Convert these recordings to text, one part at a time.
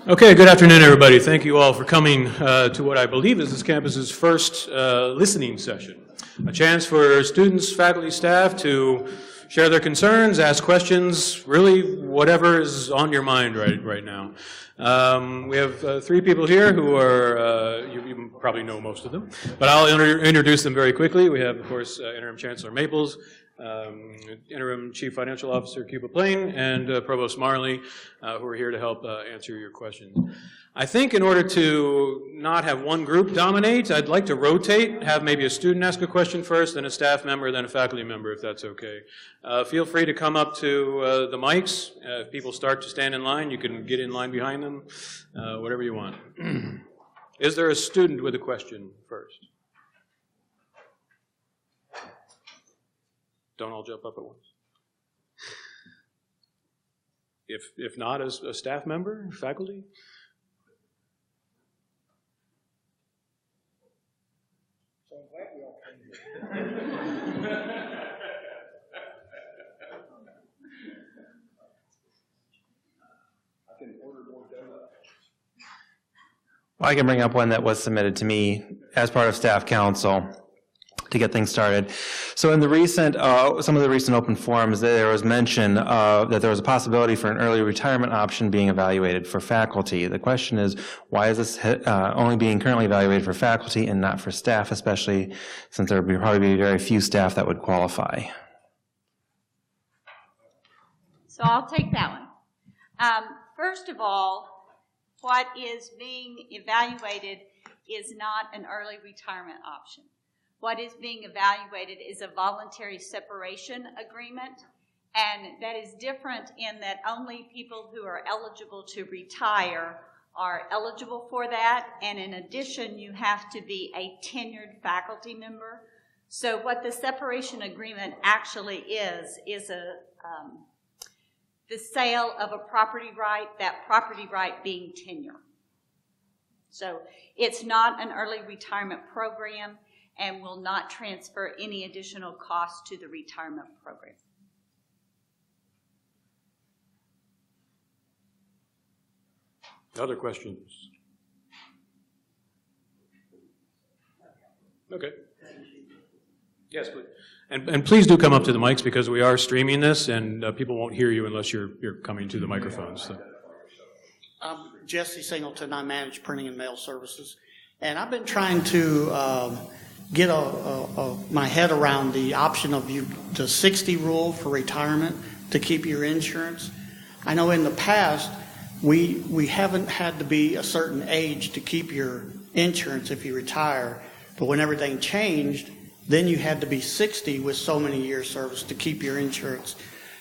Okay, good afternoon, everybody. Thank you all for coming to what I believe is this campus's first listening session. A chance for students, faculty, staff to share their concerns, ask questions, really whatever is on your mind right now. We have three people here who are, you probably know most of them, but I'll introduce them very quickly. We have, of course, Interim Chancellor Maples, Interim Chief Financial Officer Cuba Plain, and Provost Marley, who are here to help answer your questions. I think in order to not have one group dominate, I'd like to rotate, have maybe a student ask a question first, then a staff member, then a faculty member, if that's okay. Feel free to come up to the mics. If people start to stand in line, you can get in line behind them, whatever you want. Is there a student with a question first? Don't all jump up at once. If not, as a staff member, faculty? So I'm glad we all came here. I can order more donuts. Well, I can bring up one that was submitted to me as part of staff council to get things started. So in the recent, some of the recent open forums, there was mention that there was a possibility for an early retirement option being evaluated for faculty. The question is, why is this only being currently evaluated for faculty and not for staff, especially since there would probably be very few staff that would qualify? So I'll take that one. First of all, what is being evaluated is not an early retirement option. What is being evaluated is a voluntary separation agreement, and that is different in that only people who are eligible to retire are eligible for that, and in addition, you have to be a tenured faculty member. So what the separation agreement actually is the sale of a property right, that property right being tenure. So it's not an early retirement program and will not transfer any additional cost to the retirement program. Other questions? Okay. Yes, please. And please do come up to the mics because we are streaming this and people won't hear you unless you're coming to the microphones. So. I'm Jesse Singleton. I manage printing and mail services. And I've been trying to get my head around the option of the 60 rule for retirement to keep your insurance. I know in the past we haven't had to be a certain age to keep your insurance if you retire, but when everything changed, then you had to be 60 with so many years service to keep your insurance.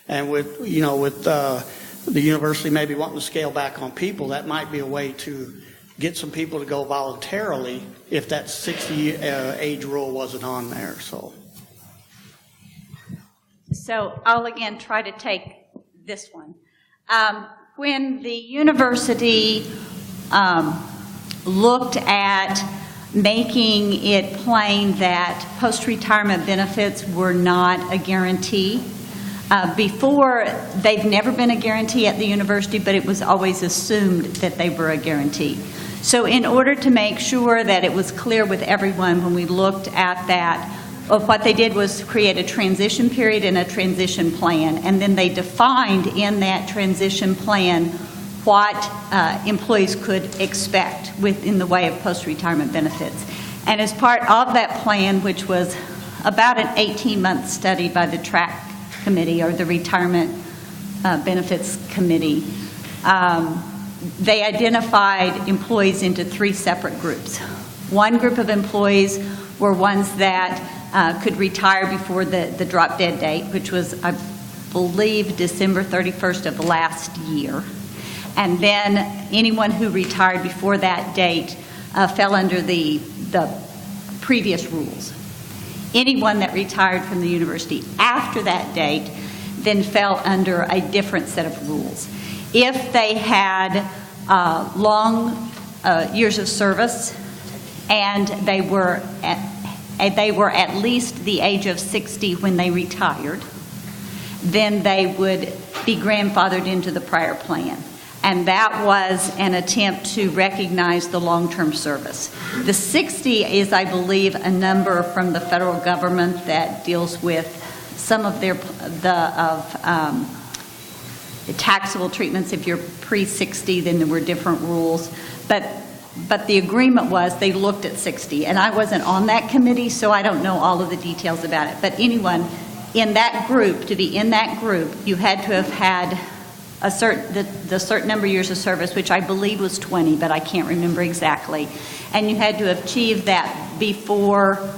And with the university maybe wanting to scale back on people, that might be a way to get some people to go voluntarily if that 60 age rule wasn't on there. So I'll again try to take this one. When the university looked at making it plain that post-retirement benefits were not a guarantee, before, they've never been a guarantee at the university, but it was always assumed that they were a guarantee. So in order to make sure that it was clear with everyone when we looked at that, what they did was create a transition period and a transition plan, and then they defined in that transition plan what employees could expect in the way of post-retirement benefits. And as part of that plan, which was about an 18-month study by the TRAC committee or the Retirement Benefits Committee, they identified employees into three separate groups. One group of employees were ones that could retire before the drop dead date, which was, I believe, December 31st of last year. And then anyone who retired before that date fell under the previous rules. Anyone that retired from the university after that date then fell under a different set of rules. If they had long years of service and they were at least the age of 60 when they retired, then they would be grandfathered into the prior plan. and that was an attempt to recognize the long-term service. The 60 is, I believe, a number from the federal government that deals with some of taxable treatments. If you're pre-60, then there were different rules. But the agreement was they looked at 60, and I wasn't on that committee, so I don't know all of the details about it. But anyone in that group, to be in that group, you had to have had a certain number of years of service, which I believe was 20, but I can't remember exactly. And you had to have achieved that before,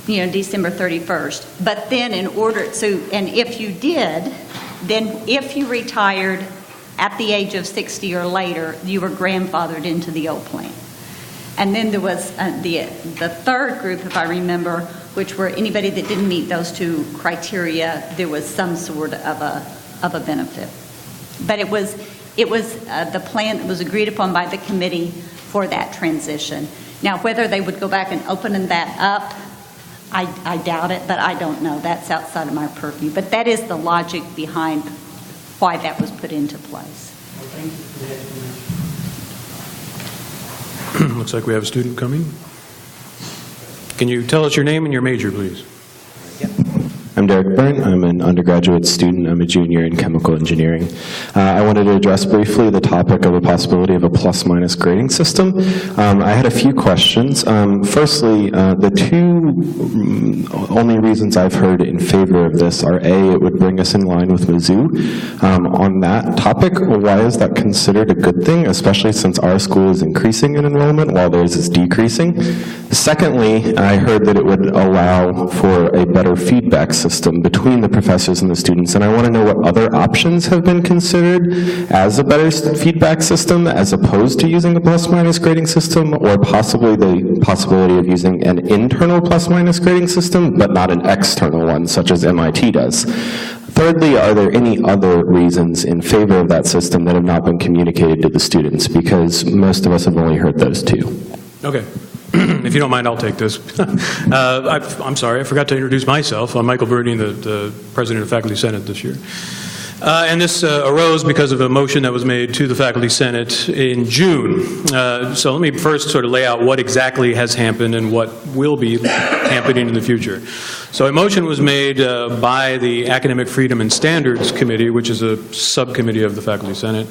December 31st. But then and if you did, then if you retired at the age of 60 or later, you were grandfathered into the old plan. And then there was the third group, if I remember, which were anybody that didn't meet those two criteria, there was some sort of a benefit. But it was the plan that was agreed upon by the committee for that transition. Now, whether they would go back and open that up, I doubt it, but I don't know. That's outside of my purview. But that is the logic behind why that was put into place. Looks like we have a student coming. Can you tell us your name and your major, please? I'm Derek Byrne. I'm an undergraduate student. I'm a junior in chemical engineering. I wanted to address briefly the topic of the possibility of a plus-minus grading system. I had a few questions. Firstly, the two only reasons I've heard in favor of this are A, it would bring us in line with Mizzou. On that topic, why is that considered a good thing, especially since our school is increasing in enrollment while theirs is decreasing? Secondly, I heard that it would allow for a better feedback system between the professors and the students, and I want to know what other options have been considered as a better feedback system as opposed to using a plus-minus grading system, or possibly the possibility of using an internal plus-minus grading system, but not an external one, such as MIT does. Thirdly, are there any other reasons in favor of that system that have not been communicated to the students? Because most of us have only heard those two. Okay. If you don't mind, I'll take this. I'm sorry, I forgot to introduce myself. I'm Michael Berney, the president of the Faculty Senate this year. And this arose because of a motion that was made to the Faculty Senate in June. So let me first sort of lay out what exactly has happened and what will be happening in the future. So a motion was made by the Academic Freedom and Standards Committee, which is a subcommittee of the Faculty Senate.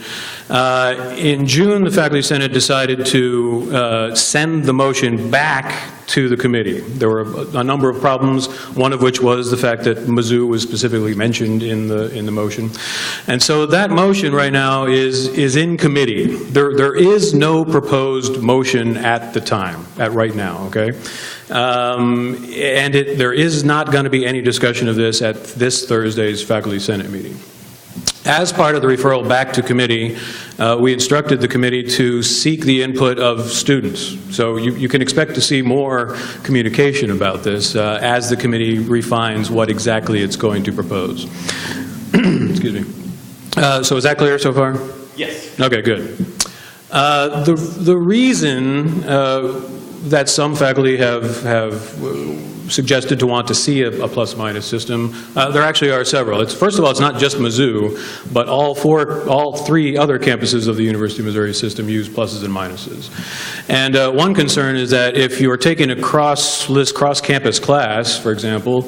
In June, the Faculty Senate decided to send the motion back to the committee. There were a number of problems, one of which was the fact that Mizzou was specifically mentioned in the motion. And so that motion right now is in committee. There is no proposed motion at the time, right now, okay? And there is not going to be any discussion of this at this Thursday's Faculty Senate meeting. As part of the referral back to committee, we instructed the committee to seek the input of students. So you can expect to see more communication about this as the committee refines what exactly it's going to propose. Excuse me. So is that clear so far? Yes. Okay, good. The reason that some faculty have suggested to want to see a plus-minus system, there actually are several. First of all, it's not just Mizzou, but all three other campuses of the University of Missouri system use pluses and minuses. And one concern is that if you are taking a cross-campus class, for example,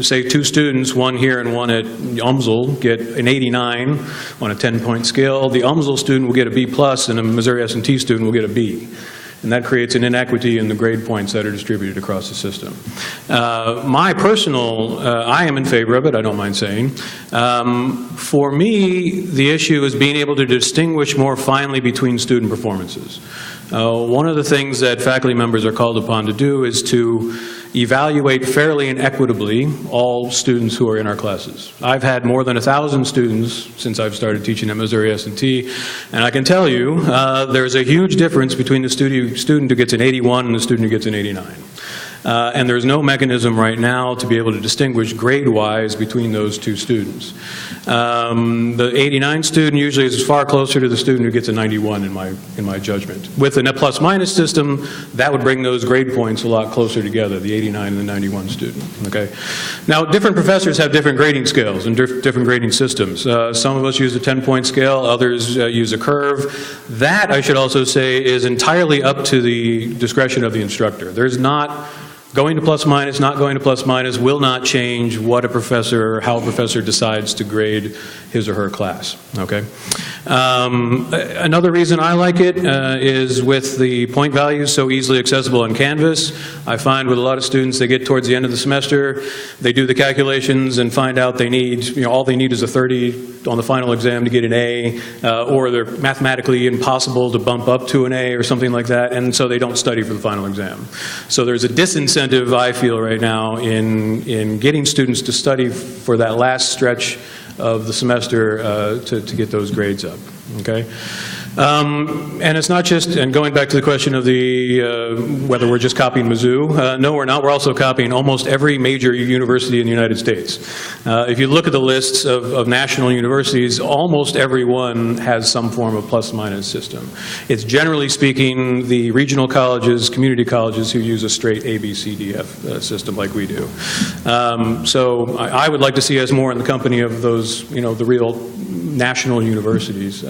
say two students, one here and one at UMSL, get an 89 on a 10-point scale, the UMSL student will get a B+, and a Missouri S&T student will get a B. And that creates an inequity in the grade points that are distributed across the system. My personal, I am in favor of it, I don't mind saying. For me, the issue is being able to distinguish more finely between student performances. One of the things that faculty members are called upon to do is to evaluate fairly and equitably all students who are in our classes. I've had more than 1,000 students since I've started teaching at Missouri S&T, and I can tell you there's a huge difference between the student who gets an 81 and the student who gets an 89. And there's no mechanism right now to be able to distinguish grade-wise between those two students. The 89 student usually is far closer to the student who gets a 91 in my judgment. With a plus-minus system, that would bring those grade points a lot closer together, the 89 and the 91 student, okay? Now, different professors have different grading scales and different grading systems. Some of us use a 10-point scale, others use a curve. That, I should also say, is entirely up to the discretion of the instructor. There's not going to plus minus, not going to plus minus will not change what a professor or how a professor decides to grade his or her class, okay? Another reason I like it is with the point values so easily accessible on Canvas. I find with a lot of students, they get towards the end of the semester, they do the calculations and find out they need, all they need is a 30 on the final exam to get an A, or they're mathematically impossible to bump up to an A or something like that, and so they don't study for the final exam. So there's a disincentive, I feel, right now in getting students to study for that last stretch of the semester to get those grades up, okay? And it's not just, and going back to the question of the, whether we're just copying Mizzou, no we're not, we're also copying almost every major university in the United States. If you look at the lists of national universities, almost every one has some form of plus-minus system. It's generally speaking the regional colleges, community colleges who use a straight A, B, C, D, F system like we do. So I would like to see us more in the company of those, the real national universities.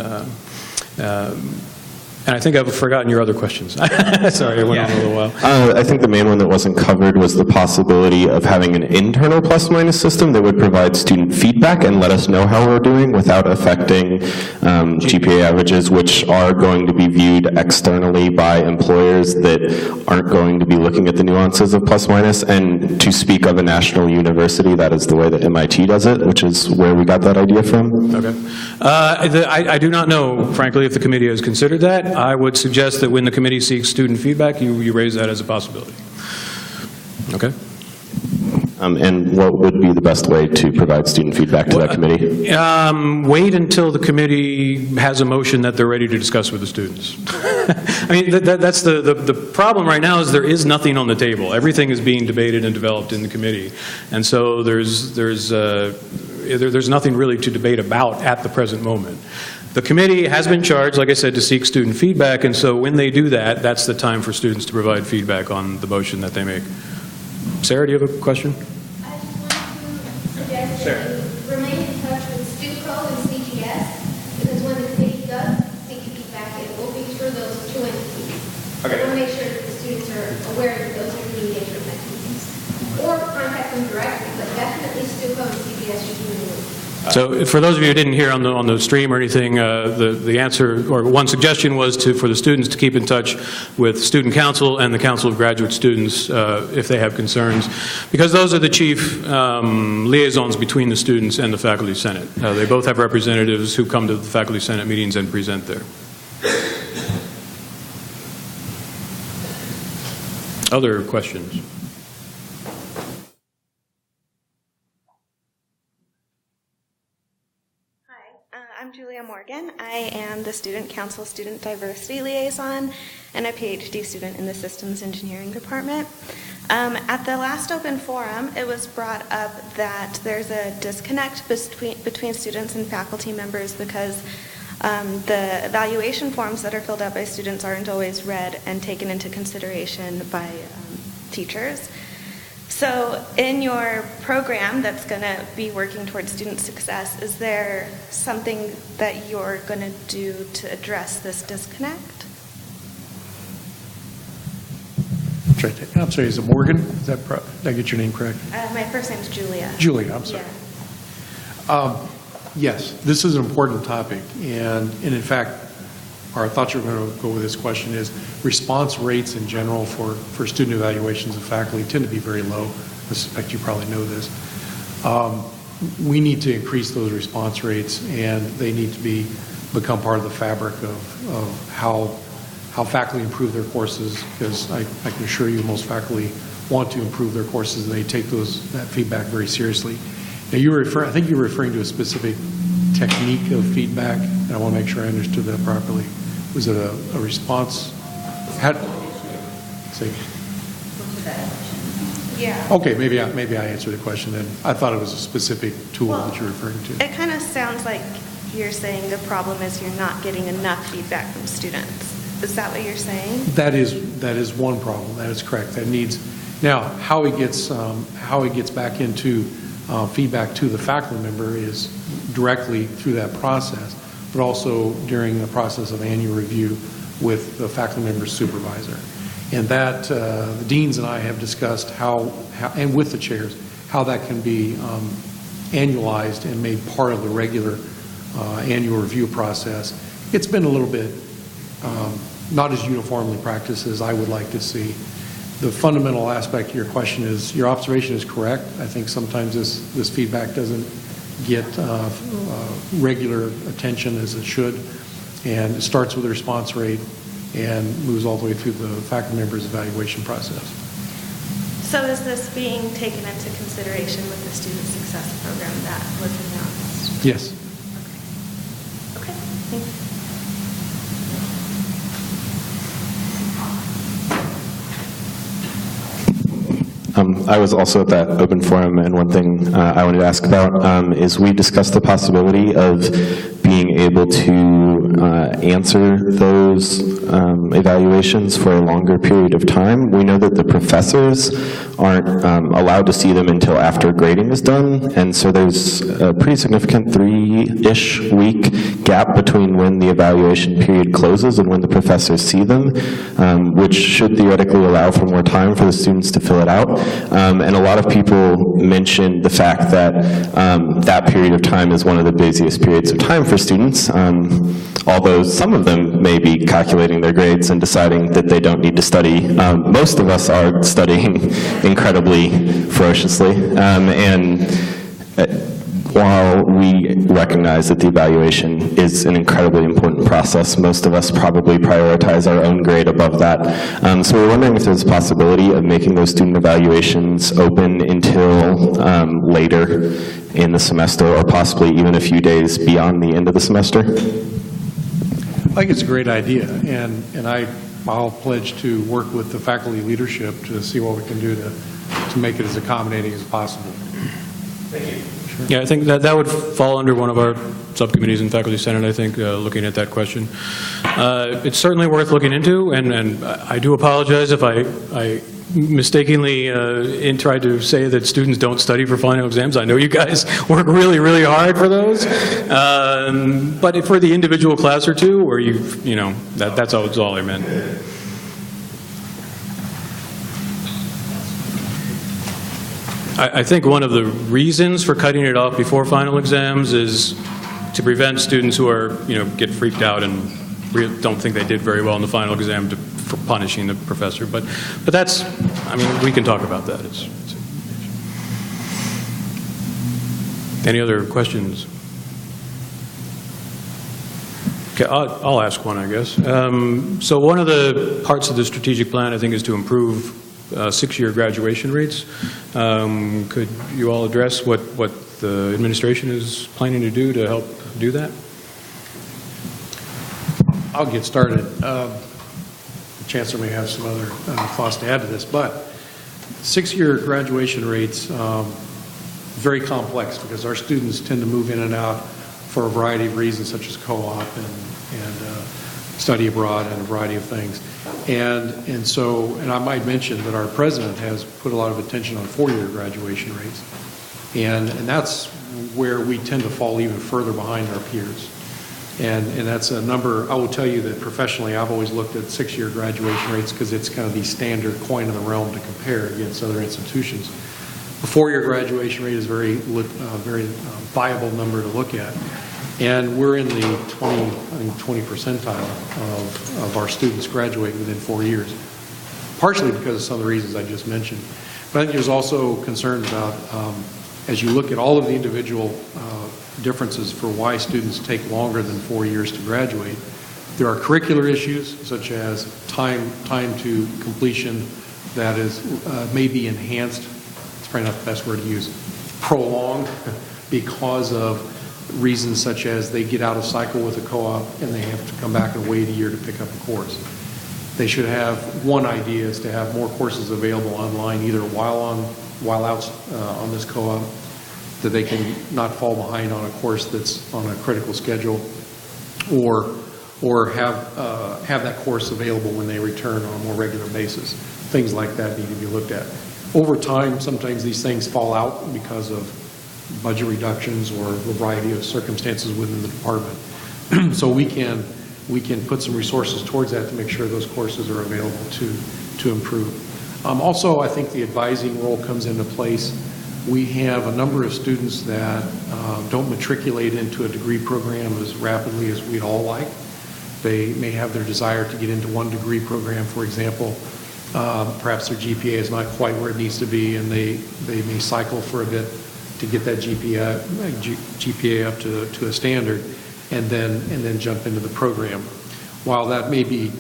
And I think I've forgotten your other questions. Sorry, I went on a little while. I think the main one that wasn't covered was the possibility of having an internal plus-minus system that would provide student feedback and let us know how we're doing without affecting GPA averages, which are going to be viewed externally by employers that aren't going to be looking at the nuances of plus-minus. And to speak of a national university, that is the way that MIT does it, which is where we got that idea from. Okay. I do not know, frankly, if the committee has considered that. I would suggest that when the committee seeks student feedback, you raise that as a possibility. Okay? And what would be the best way to provide student feedback to that committee? Wait until the committee has a motion that they're ready to discuss with the students. I mean, that's the problem right now is there is nothing on the table. Everything is being debated and developed in the committee. And so there's nothing really to debate about at the present moment. The committee has been charged, like I said, to seek student feedback, and so when they do that, that's the time for students to provide feedback on the motion that they make. Sarah, do you have a question? I just want to suggest that you remain in touch with STUCO and CGS, because when the committee does seek feedback, it will be through those two entities. Okay. I want to make sure that the students are aware that those are communication mechanisms. Or contact them directly, but definitely STUCO and CGS should be removed. So for those of you who didn't hear on the stream or anything, the answer, or one suggestion was for the students to keep in touch with Student Council and the Council of Graduate Students if they have concerns, because those are the chief liaisons between the students and the Faculty Senate. They both have representatives who come to the Faculty Senate meetings and present there. Other questions? I'm Julia Morgan. I am the Student Council Student Diversity Liaison and a PhD student in the Systems Engineering Department. At the last open forum, it was brought up that there's a disconnect between students and faculty members because the evaluation forms that are filled out by students aren't always read and taken into consideration by teachers. So in your program that's going to be working towards student success, is there something that you're going to do to address this disconnect? I'm sorry, is it Morgan? Did I get your name correct? My first name's Julia. Julia, I'm sorry. Yeah. Yes, this is an important topic, and in fact, our thoughts are going to go with this question is response rates in general for student evaluations of faculty tend to be very low. I suspect you probably know this. We need to increase those response rates, and they need to become part of the fabric of how faculty improve their courses, because I can assure you most faculty want to improve their courses, and they take that feedback very seriously. Now, I think you're referring to a specific technique of feedback, and I want to make sure I understood that properly. Was it a response? Yeah. Okay, maybe I answered the question then. I thought it was a specific tool that you're referring to. It kind of sounds like you're saying the problem is you're not getting enough feedback from students. Is that what you're saying? That is one problem. That is correct. That needs, now, how it gets back into feedback to the faculty member is directly through that process, but also during the process of annual review with the faculty member's supervisor. And that, the deans and I have discussed how and with the chairs, how that can be annualized and made part of the regular annual review process. It's been a little bit not as uniformly practiced as I would like to see. The fundamental aspect of your question is, your observation is correct. I think sometimes this feedback doesn't get regular attention as it should, and it starts with the response rate and moves all the way through the faculty member's evaluation process. So is this being taken into consideration with the student success program that was announced? Yes. Okay, thank you. I was also at that open forum, and one thing I wanted to ask about is we discussed the possibility of being able to answer those evaluations for a longer period of time. We know that the professors aren't allowed to see them until after grading is done, and so there's a pretty significant 3-ish week gap between when the evaluation period closes and when the professors see them, which should theoretically allow for more time for the students to fill it out. And a lot of people mentioned the fact that that period of time is one of the busiest periods of time for students, although some of them may be calculating their grades and deciding that they don't need to study. Most of us are studying incredibly ferociously, and while we recognize that the evaluation is an incredibly important process, most of us probably prioritize our own grade above that. So we're wondering if there's a possibility of making those student evaluations open until later in the semester, or possibly even a few days beyond the end of the semester. I think it's a great idea, and I'll pledge to work with the faculty leadership to see what we can do to make it as accommodating as possible. Thank you. Yeah, I think that would fall under one of our subcommittees in Faculty Senate, I think, looking at that question. It's certainly worth looking into, and I do apologize if I mistakenly tried to say that students don't study for final exams. I know you guys work really, really hard for those. But for the individual class or two, where that's all I meant. I think one of the reasons for cutting it off before final exams is to prevent students who are, get freaked out and don't think they did very well in the final exam for punishing the professor. But that's, we can talk about that. Any other questions? Okay, I'll ask one, I guess. So one of the parts of the strategic plan, I think, is to improve 6-year graduation rates. Could you all address what the administration is planning to do to help do that? I'll get started. The Chancellor may have some other thoughts to add to this, but 6-year graduation rates, very complex because our students tend to move in and out for a variety of reasons, such as co-op and study abroad and a variety of things. And I might mention that our president has put a lot of attention on 4-year graduation rates. And that's where we tend to fall even further behind our peers. And that's a number. I will tell you that professionally I've always looked at 6-year graduation rates because it's kind of the standard coin in the realm to compare against other institutions. The 4-year graduation rate is a very viable number to look at. And we're in the 20 percentile of our students graduate within 4 years, partially because of some of the reasons I just mentioned. But I think there's also concerns about, as you look at all of the individual differences for why students take longer than 4 years to graduate, there are curricular issues such as time to completion that is may be enhanced. It's probably not the best word to use. Prolonged because of reasons such as they get out of cycle with a co-op and they have to come back and wait a year to pick up a course. They should have, one idea is to have more courses available online, either while out on this co-op, that they can not fall behind on a course that's on a critical schedule, or have that course available when they return on a more regular basis. Things like that need to be looked at. Over time, sometimes these things fall out because of budget reductions or a variety of circumstances within the department. So we can put some resources towards that to make sure those courses are available to improve. Also, I think the advising role comes into place. We have a number of students that don't matriculate into a degree program as rapidly as we'd all like. They may have their desire to get into one degree program, for example. Perhaps their GPA is not quite where it needs to be, and they may cycle for a bit to get that GPA up to a standard, and then jump into the program. While that may be,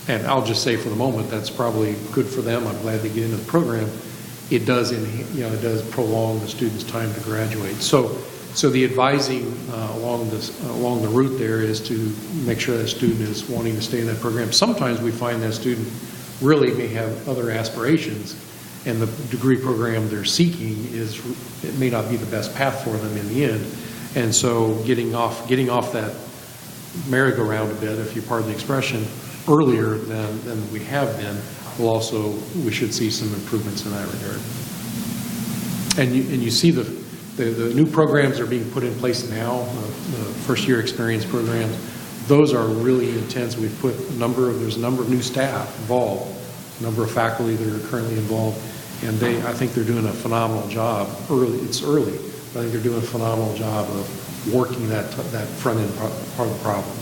and I'll just say for the moment, that's probably good for them. I'm glad they get into the program. It does, it does prolong the student's time to graduate. So the advising along the route there is to make sure that student is wanting to stay in that program. Sometimes we find that student really may have other aspirations, and the degree program they're seeking it may not be the best path for them in the end. And so getting off that merry-go-round a bit, if you pardon the expression, earlier than we have been, we should see some improvements in that regard. And you see the new programs are being put in place now, the first-year experience programs. Those are really intense. We've put there's a number of new staff involved, a number of faculty that are currently involved, and I think they're doing a phenomenal job. It's early, but I think they're doing a phenomenal job of working that front-end part of the problem.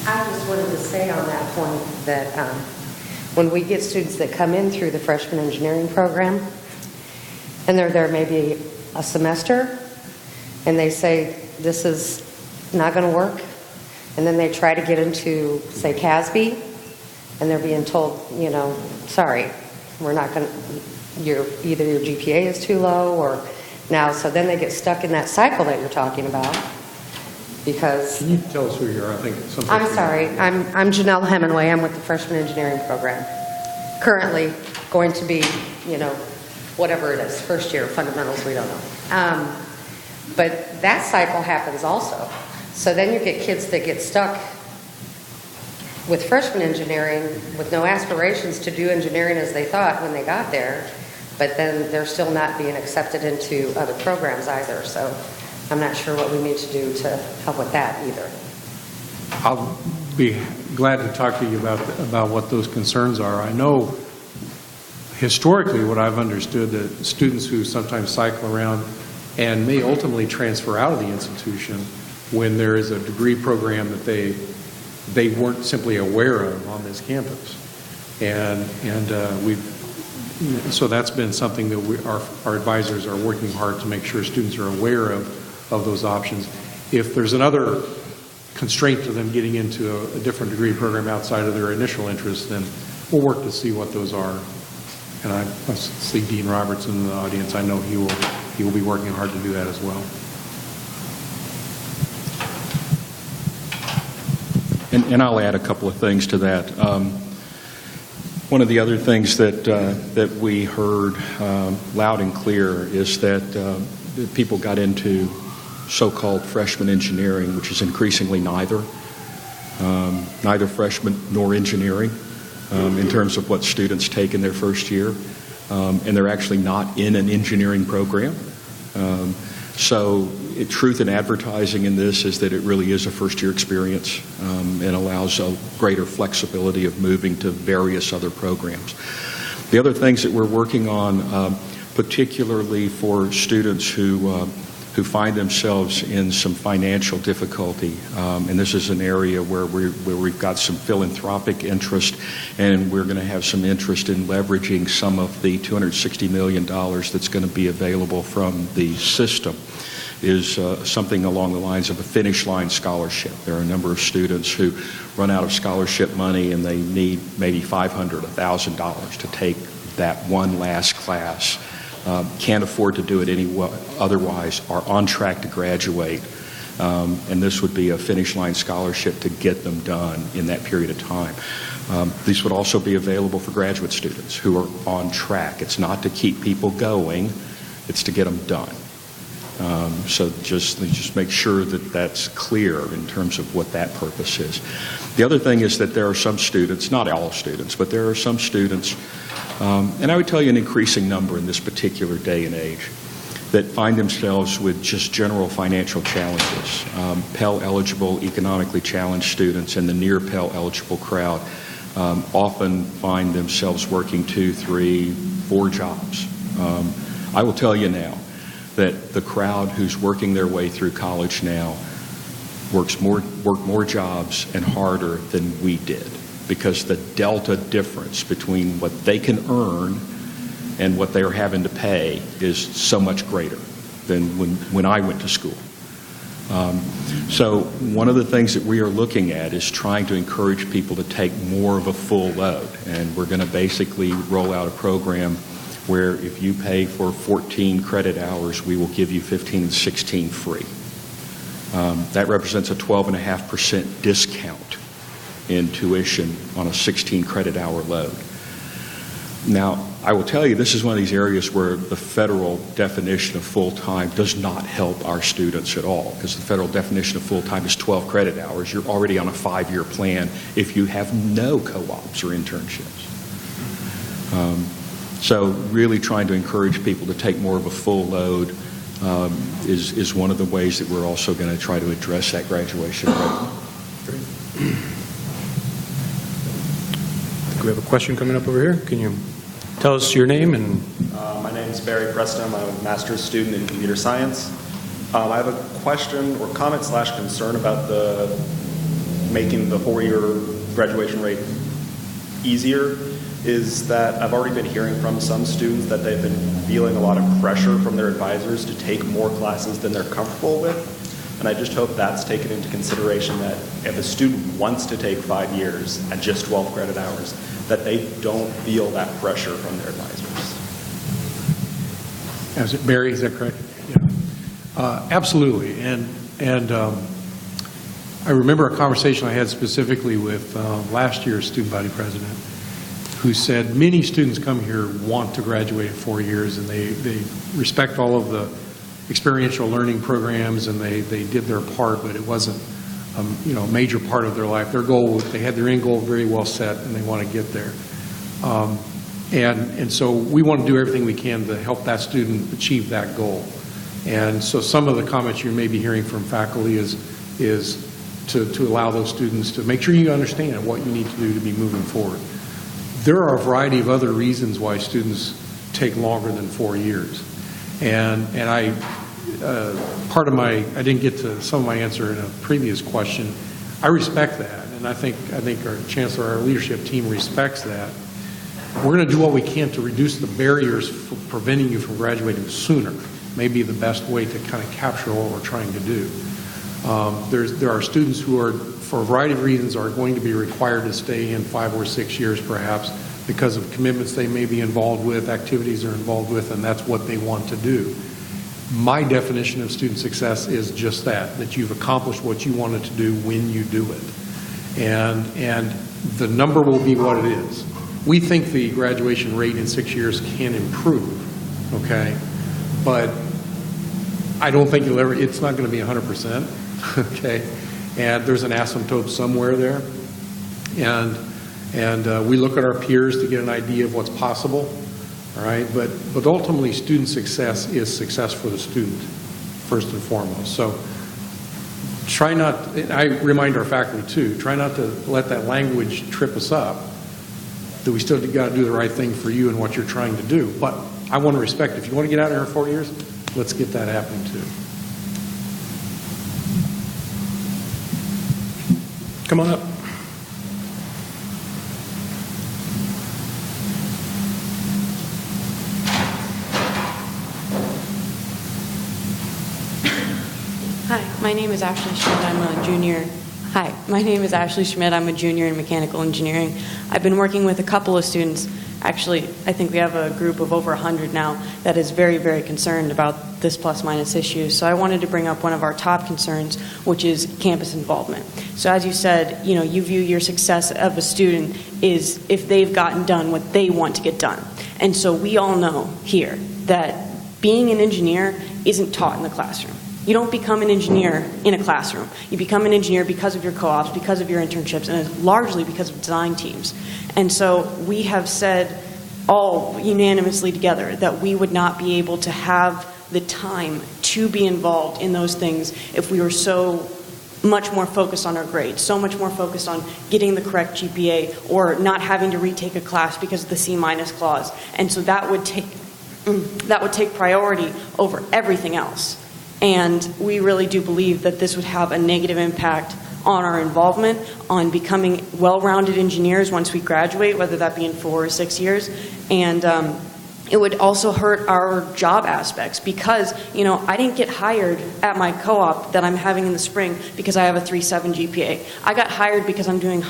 I just wanted to say on that point that when we get students that come in through the freshman engineering program, and they're there maybe a semester, and they say, this is not going to work, and then they try to get into, say, CASB, and they're being told, sorry, we're not going to, either your GPA is too low, or now, so then they get stuck in that cycle that you're talking about, because... Can you tell us who you are? I think I'm sorry. I'm Janelle Hemingway. I'm with the freshman engineering program. Currently going to be, whatever it is, first year, fundamentals, we don't know. But that cycle happens also. So then you get kids that get stuck with freshman engineering with no aspirations to do engineering as they thought when they got there, but then they're still not being accepted into other programs either. So I'm not sure what we need to do to help with that either. I'll be glad to talk to you about what those concerns are. I know historically what I've understood, that students who sometimes cycle around and may ultimately transfer out of the institution when there is a degree program that they weren't simply aware of on this campus. So that's been something that our advisors are working hard to make sure students are aware of those options. If there's another constraint to them getting into a different degree program outside of their initial interest, then we'll work to see what those are. And I see Dean Roberts in the audience. I know he will be working hard to do that as well. And I'll add a couple of things to that. One of the other things that we heard loud and clear is that people got into so-called freshman engineering, which is increasingly neither freshman nor engineering in terms of what students take in their first year, and they're actually not in an engineering program. So truth in advertising in this is that it really is a first-year experience and allows a greater flexibility of moving to various other programs. The other things that we're working on, particularly for students who find themselves in some financial difficulty, and this is an area where we've got some philanthropic interest, and we're going to have some interest in leveraging some of the $260 million that's going to be available from the system, is something along the lines of a finish line scholarship. There are a number of students who run out of scholarship money and they need maybe $500, $1,000 to take that one last class. Can't afford to do it otherwise, are on track to graduate, And this would be a finish line scholarship to get them done in that period of time. These would also be available for graduate students who are on track. It's not to keep people going, it's to get them done. So just make sure that that's clear in terms of what that purpose is. The other thing is that there are some students, not all students, but there are some students, and I would tell you an increasing number in this particular day and age, that find themselves with just general financial challenges. Pell-eligible, economically challenged students and the near Pell-eligible crowd often find themselves working 2, 3, 4 jobs. I will tell you now that the crowd who's working their way through college now work more jobs and harder than we did, because the delta difference between what they can earn and what they're having to pay is so much greater than when I went to school. So one of the things that we are looking at is trying to encourage people to take more of a full load, and we're going to basically roll out a program where if you pay for 14 credit hours, we will give you 15 and 16 free. That represents a 12.5% discount in tuition on a 16 credit hour load. Now, I will tell you, this is one of these areas where the federal definition of full-time does not help our students at all, because the federal definition of full-time is 12 credit hours. You're already on a 5-year plan if you have no co-ops or internships. So really trying to encourage people to take more of a full load is one of the ways that we're also going to try to address that graduation rate. Great. We have a question coming up over here. Can you tell us your name? And my name is Barry Preston. I'm a master's student in computer science. I have a question or comment / concern about making the 4-year graduation rate easier. Is that I've already been hearing from some students that they've been feeling a lot of pressure from their advisors to take more classes than they're comfortable with. And I just hope that's taken into consideration, that if a student wants to take 5 years at just 12 credit hours, that they don't feel that pressure from their advisors. Barry, is that correct? Yeah. Absolutely. And I remember a conversation I had specifically with last year's student body president, who said many students come here want to graduate in 4 years, and they respect all of the experiential learning programs, and they did their part, but it wasn't a major part of their life. Their goal, they had their end goal very well set, and they want to get there. And so we want to do everything we can to help that student achieve that goal. And so some of the comments you may be hearing from faculty is to allow those students to make sure you understand what you need to do to be moving forward. There are a variety of other reasons why students take longer than 4 years. And I didn't get to some of my answer in a previous question. I respect that, and I think our chancellor, our leadership team respects that. We're going to do what we can to reduce the barriers for preventing you from graduating sooner. Maybe the best way to kind of capture what we're trying to do. There are students who are, for a variety of reasons, are going to be required to stay in 5 or 6 years perhaps, because of commitments they may be involved with, activities they're involved with, and that's what they want to do. My definition of student success is just that you've accomplished what you wanted to do when you do it. And the number will be what it is. We think the graduation rate in 6 years can improve, okay? But I don't think it's not going to be 100%, okay? And there's an asymptote somewhere there. And we look at our peers to get an idea of what's possible, all right? But ultimately, student success is success for the student, first and foremost. So try not, I remind our faculty too, try not to let that language trip us up, that we still got to do the right thing for you and what you're trying to do. But I want to respect, if you want to get out of here in 4 years, let's get that happening too. come on up. Hi, my name is Ashley Schmidt. I'm a junior. Hi, my name is Ashley Schmidt. I'm a junior in mechanical engineering. I've been working with a couple of students Actually, I think we have a group of over 100 now that is very, very concerned about this plus-minus issue. So I wanted to bring up one of our top concerns, which is campus involvement. So as you said, you view your success of a student is if they've gotten done what they want to get done. And so we all know here that being an engineer isn't taught in the classroom. You don't become an engineer in a classroom. You become an engineer because of your co-ops, because of your internships, and largely because of design teams. And so we have said all unanimously together that we would not be able to have the time to be involved in those things if we were so much more focused on our grades, so much more focused on getting the correct GPA or not having to retake a class because of the C- clause. And so that would take priority over everything else. And we really do believe that this would have a negative impact on our involvement, on becoming well-rounded engineers once we graduate, whether that be in 4 or 6 years. And it would also hurt our job aspects because, I didn't get hired at my co-op that I'm having in the spring because I have a 3.7 GPA. I got hired because I'm doing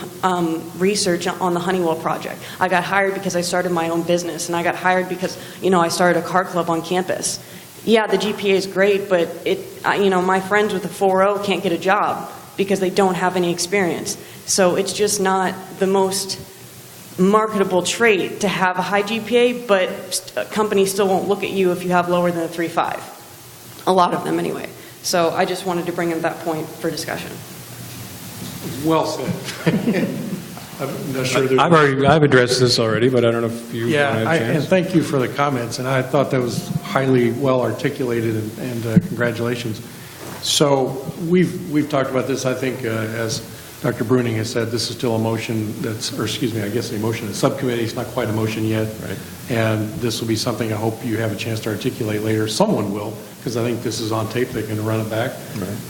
research on the Honeywell project. I got hired because I started my own business, and I got hired because, I started a car club on campus. Yeah, the GPA is great, but my friends with a 4.0 can't get a job because they don't have any experience. So it's just not the most marketable trait to have a high GPA, but companies still won't look at you if you have lower than a 3.5. A lot of them anyway. So I just wanted to bring in that point for discussion. Well said. I'm not sure I've addressed this already, but I don't know if you want to have a chance. And thank you for the comments, and I thought that was highly well articulated, and congratulations. So we've talked about this. I think as Dr. Bruning has said, this is still a motion I guess a motion in subcommittee. It's not quite a motion yet. Right. And this will be something I hope you have a chance to articulate later. Someone will, because I think this is on tape. They can run it back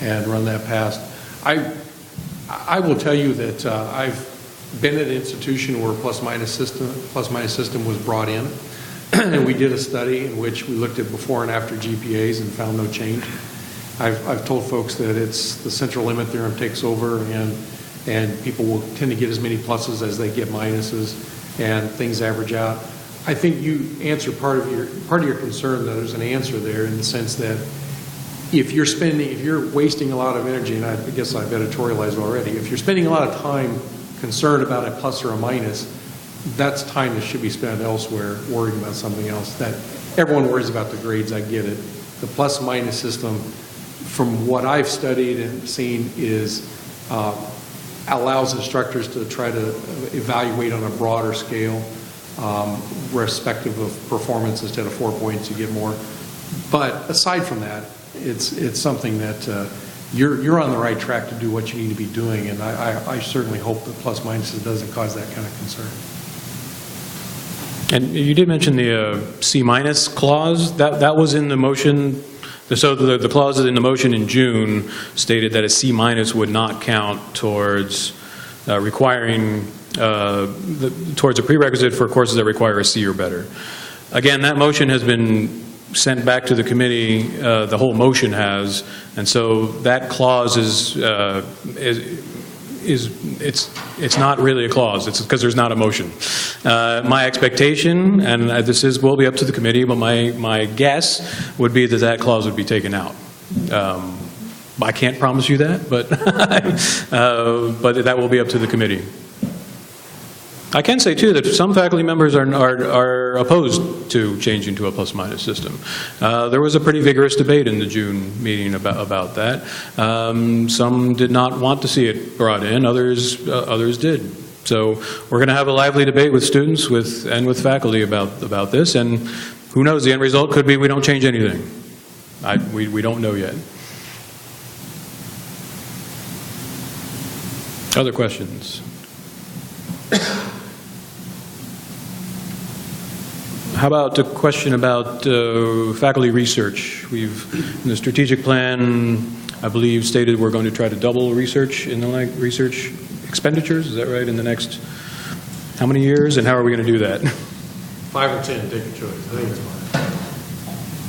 and run that past. I will tell you that I've been at an institution where plus-minus system was brought in, and we did a study in which we looked at before and after GPAs and found no change. I've told folks that it's the central limit theorem takes over, and people will tend to get as many pluses as they get minuses, and things average out. I think you answer part of your concern. That there's an answer there in the sense that if you're wasting a lot of energy, and I guess I've editorialized already, if you're spending a lot of time concerned about a plus or a minus, that's time that should be spent elsewhere worrying about something else. That everyone worries about the grades, I get it. The plus-minus system, from what I've studied and seen, is allows instructors to try to evaluate on a broader scale, respective of performance. Instead of 4 points, you get more. But aside from that, it's something that you're on the right track to do what you need to be doing, and I certainly hope that plus minuses doesn't cause that kind of concern. And you did mention the C- clause. That was in the motion. So the clause in the motion in June stated that a C- would not count towards requiring towards a prerequisite for courses that require a C or better. Again, that motion has been sent back to the committee. The whole motion has, and so that clause it's not really a clause. It's because there's not a motion. My expectation, and this will be up to the committee, but my guess would be that clause would be taken out. I can't promise you that, but but that will be up to the committee. I can say, too, that some faculty members are opposed to changing to a plus-minus system. There was a pretty vigorous debate in the June meeting about that. Some did not want to see it brought in. Others did. So we're going to have a lively debate with students and with faculty about this. And who knows, the end result could be we don't change anything. We don't know yet. Other questions? How about a question about faculty research? We've, in the strategic plan, I believe, stated we're going to try to double research in the research expenditures. Is that right? In the next how many years, and how are we going to do that? 5 or 10, take a choice. I think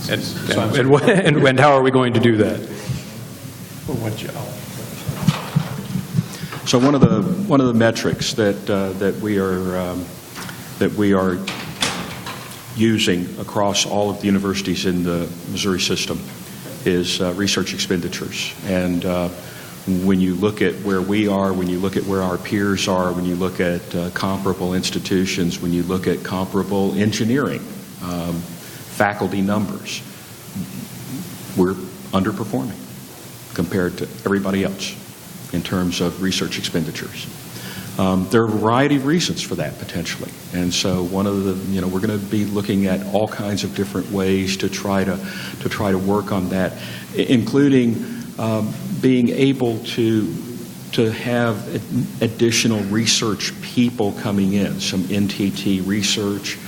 it's 5. And how are we going to do that? So one of the metrics that we are using across all of the universities in the Missouri system is research expenditures. And when you look at where we are, when you look at where our peers are, when you look at comparable institutions, when you look at comparable engineering faculty numbers, we're underperforming compared to everybody else in terms of research expenditures. There are a variety of reasons for that potentially, and so one of the, we're going to be looking at all kinds of different ways to try to work on that, including being able to have additional research people coming in, some NTT research.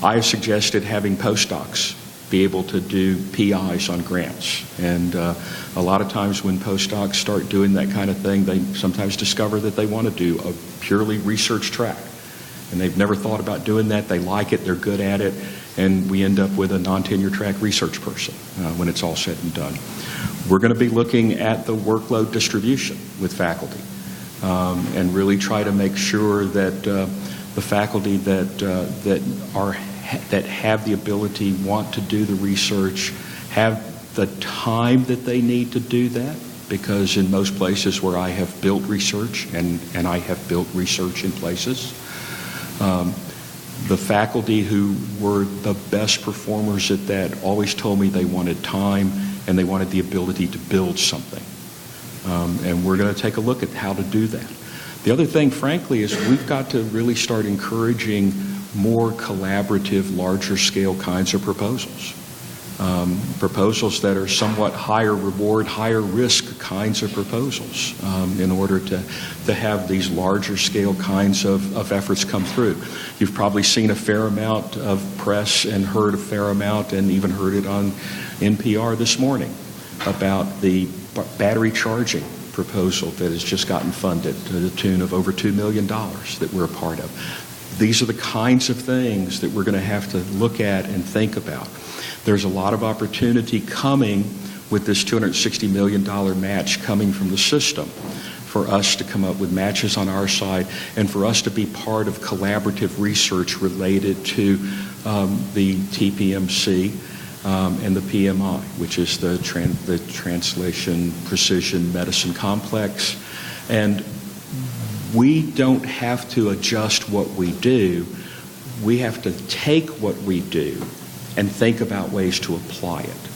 I have suggested having postdocs be able to do PIs on grants. And a lot of times when postdocs start doing that kind of thing, they sometimes discover that they want to do a purely research track. And they've never thought about doing that. They like it, they're good at it, and we end up with a non-tenure track research person when it's all said and done. We're going to be looking at the workload distribution with faculty and really try to make sure that the faculty that have the ability, want to do the research, have the time that they need to do that, because in most places where I have built research, and I have built research in places, the faculty who were the best performers at that always told me they wanted time and they wanted the ability to build something. And we're going to take a look at how to do that. The other thing, frankly, is we've got to really start encouraging more collaborative, larger scale kinds of proposals. Proposals that are somewhat higher reward, higher risk kinds of proposals in order to have these larger scale kinds of efforts come through. You've probably seen a fair amount of press and heard a fair amount and even heard it on NPR this morning about the battery charging proposal that has just gotten funded to the tune of over $2 million that we're a part of. These are the kinds of things that we're going to have to look at and think about. There's a lot of opportunity coming with this $260 million match coming from the system for us to come up with matches on our side and for us to be part of collaborative research related to the TPMC and the PMI, which is the Translation Precision Medicine Complex. And we don't have to adjust what we do. We have to take what we do and think about ways to apply it.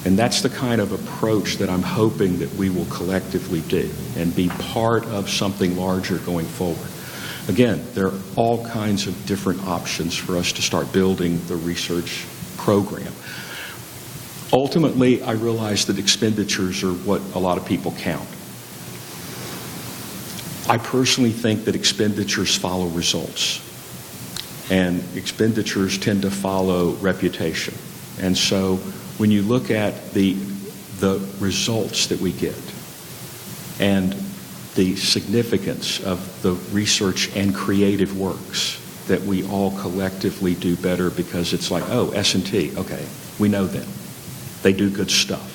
And that's the kind of approach that I'm hoping that we will collectively do and be part of something larger going forward. Again, there are all kinds of different options for us to start building the research program. Ultimately, I realize that expenditures are what a lot of people count. I personally think that expenditures follow results, and expenditures tend to follow reputation. And so when you look at the results that we get and the significance of the research and creative works that we all collectively do better, because it's like, oh, S&T, okay, we know them. They do good stuff.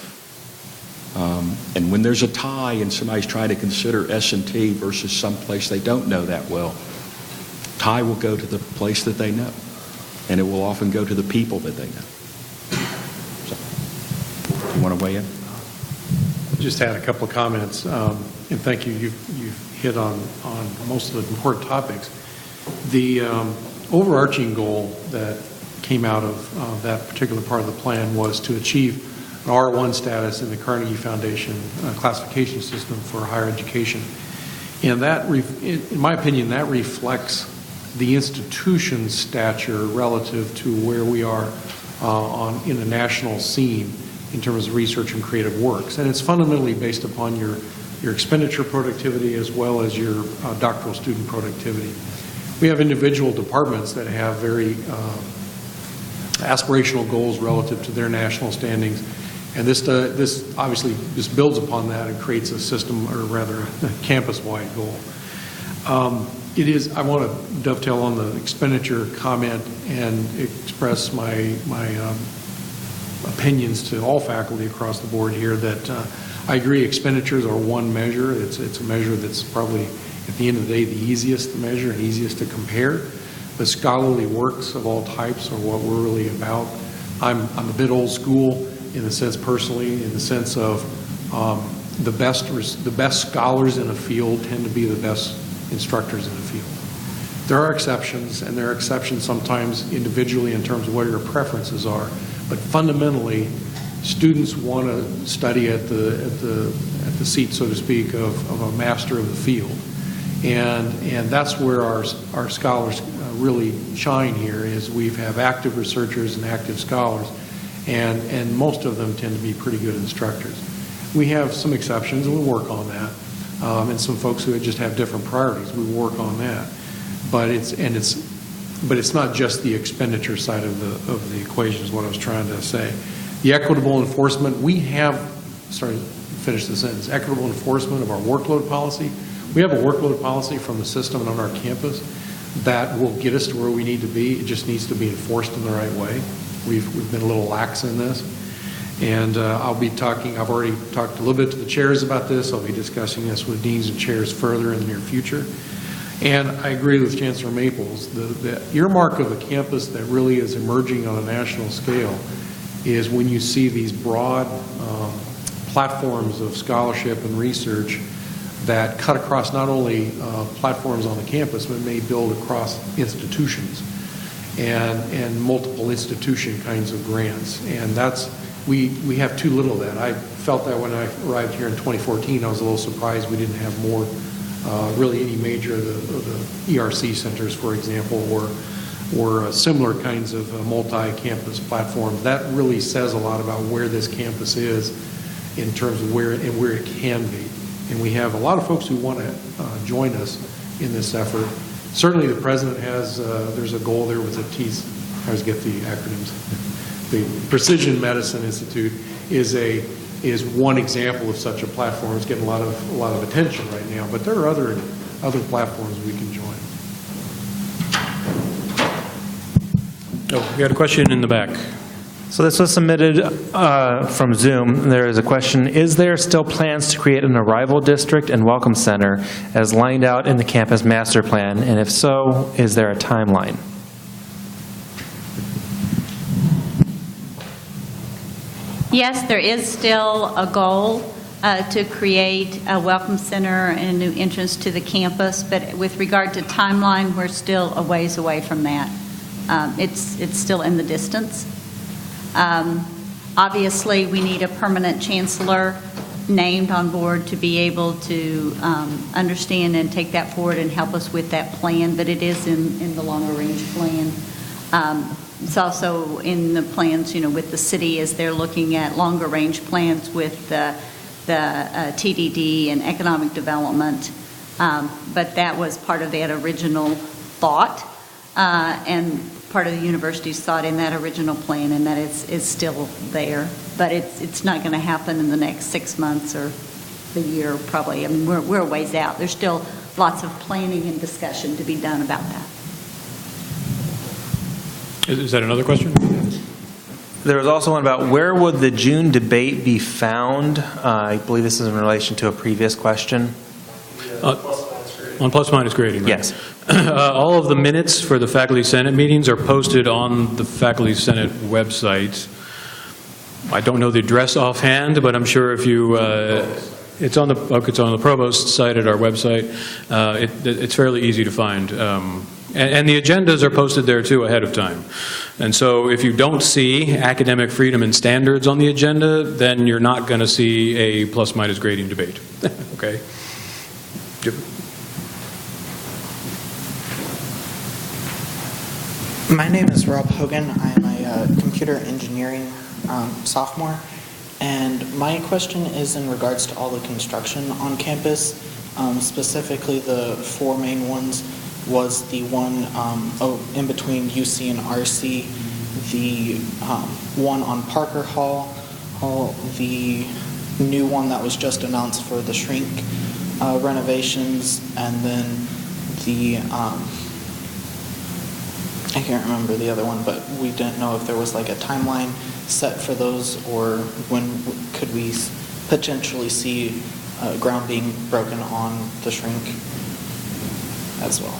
And when there's a tie and somebody's trying to consider S&T versus some place they don't know that well, tie will go to the place that they know, and it will often go to the people that they know. So, you want to weigh in? Just had a couple of comments, and thank you. You've hit on most of the important topics. The overarching goal that came out of that particular part of the plan was to achieve an R1 status in the Carnegie Foundation classification system for higher education. And that, in my opinion, that reflects the institution's stature relative to where we are in a national scene in terms of research and creative works. And it's fundamentally based upon your expenditure productivity as well as your doctoral student productivity. We have individual departments that have very aspirational goals relative to their national standings. And this obviously just builds upon that and creates a system, or rather a campus-wide goal. I want to dovetail on the expenditure comment and express my opinions to all faculty across the board here that I agree expenditures are one measure. It's a measure that's probably, at the end of the day, the easiest to measure and easiest to compare. but scholarly works of all types are what we're really about. I'm a bit old school in the sense personally, in the sense of the best scholars in a field tend to be the best instructors in a field. There are exceptions, and there are exceptions sometimes individually in terms of what your preferences are, but fundamentally, students want to study at the seat, so to speak, of a master of the field. And that's where our scholars really shine here, is we have active researchers and active scholars, and most of them tend to be pretty good instructors. We have some exceptions, and we work on that, and some folks who just have different priorities. We work on that, but it's not just the expenditure side of the equation, is what I was trying to say. The equitable enforcement, finish the sentence. Equitable enforcement of our workload policy. We have a workload policy from the system and on our campus that will get us to where we need to be. It just needs to be enforced in the right way. We've been a little lax in this. And I've already talked a little bit to the chairs about this. I'll be discussing this with deans and chairs further in the near future. And I agree with Chancellor Maples. The earmark of a campus that really is emerging on a national scale is when you see these broad platforms of scholarship and research that cut across not only platforms on the campus, but may build across institutions and multiple institution kinds of grants. And we have too little of that. I felt that when I arrived here in 2014. I was a little surprised we didn't have more, really any major of the ERC centers, for example, or similar kinds of multi-campus platforms. That really says a lot about where this campus is in terms of where it can be. And we have a lot of folks who want to join us in this effort. Certainly the president has, there's a goal there with the T's, I always get the acronyms. The Precision Medicine Institute is one example of such a platform. It's getting a lot of attention right now, but there are other platforms we can join. Oh, we got a question in the back. So this was submitted from Zoom. There is a question: is there still plans to create an arrival district and welcome center as lined out in the campus master plan? And if so, is there a timeline? Yes, there is still a goal to create a welcome center and a new entrance to the campus, but with regard to timeline, we're still a ways away from that. It's still in the distance. Obviously, we need a permanent chancellor named on board to be able to understand and take that forward and help us with that plan, but it is in the longer range plan. It's also in the plans, with the city as they're looking at longer range plans with the TDD and economic development. But that was part of that original thought, and part of the university's thought in that original plan, and that is still there. But it's not going to happen in the next 6 months or the year, probably. I mean, we're a ways out. There's still lots of planning and discussion to be done about that. Is that another question? There was also one about where would the June debate be found? I believe this is in relation to a previous question. On plus-minus grading, right? Yes. All of the minutes for the Faculty Senate meetings are posted on the Faculty Senate website. I don't know the address offhand, but I'm sure if you, it's on the Provost site at our website. It's fairly easy to find. And the agendas are posted there, too, ahead of time. And so if you don't see academic freedom and standards on the agenda, then you're not going to see a plus-minus grading debate. Okay? My name is Rob Hogan. I'm a computer engineering sophomore. And my question is in regards to all the construction on campus, specifically the four main ones. Was the one in between UC and RC, the one on Parker Hall, the new one that was just announced for the shrink renovations, and then the, I can't remember the other one, but we didn't know if there was like a timeline set for those, or when could we potentially see ground being broken on the shrink as well.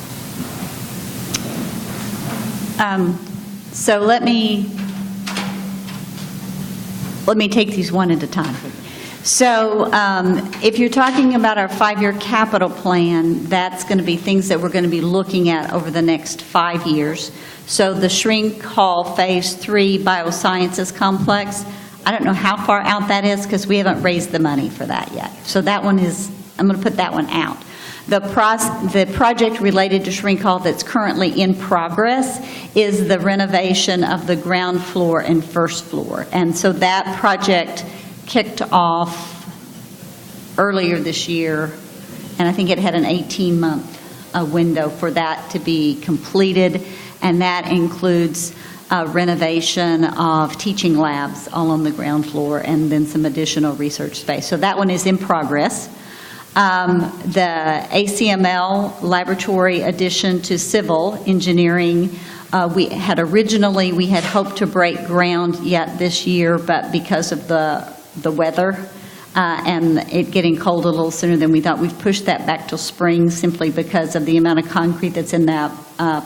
So let me take these one at a time. So if you're talking about our 5-year capital plan, that's going to be things that we're going to be looking at over the next 5 years. So the Shrink Hall Phase 3 Biosciences Complex, I don't know how far out that is because we haven't raised the money for that yet. So that one is, I'm going to put that one out. The project related to Shrink Hall that's currently in progress is the renovation of the ground floor and first floor. And so that project kicked off earlier this year, and I think it had an 18-month window for that to be completed, and that includes renovation of teaching labs all on the ground floor and then some additional research space. So that one is in progress. The ACML laboratory addition to civil engineering, we had hoped to break ground yet this year, but because of the weather and it getting cold a little sooner than we thought, we've pushed that back till spring simply because of the amount of concrete that's in that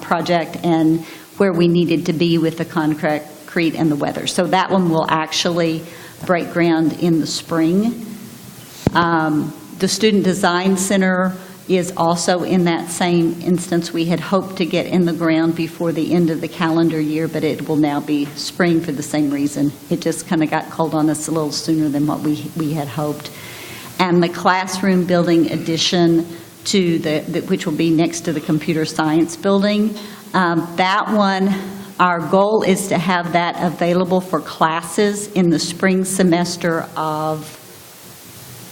project and where we needed to be with the concrete and the weather. So that one will actually break ground in the spring. The Student Design Center is also in that same instance. We had hoped to get in the ground before the end of the calendar year, but it will now be spring for the same reason. It just kind of got cold on us a little sooner than what we had hoped. And the classroom building addition to which will be next to the computer science building, that one, our goal is to have that available for classes in the spring semester of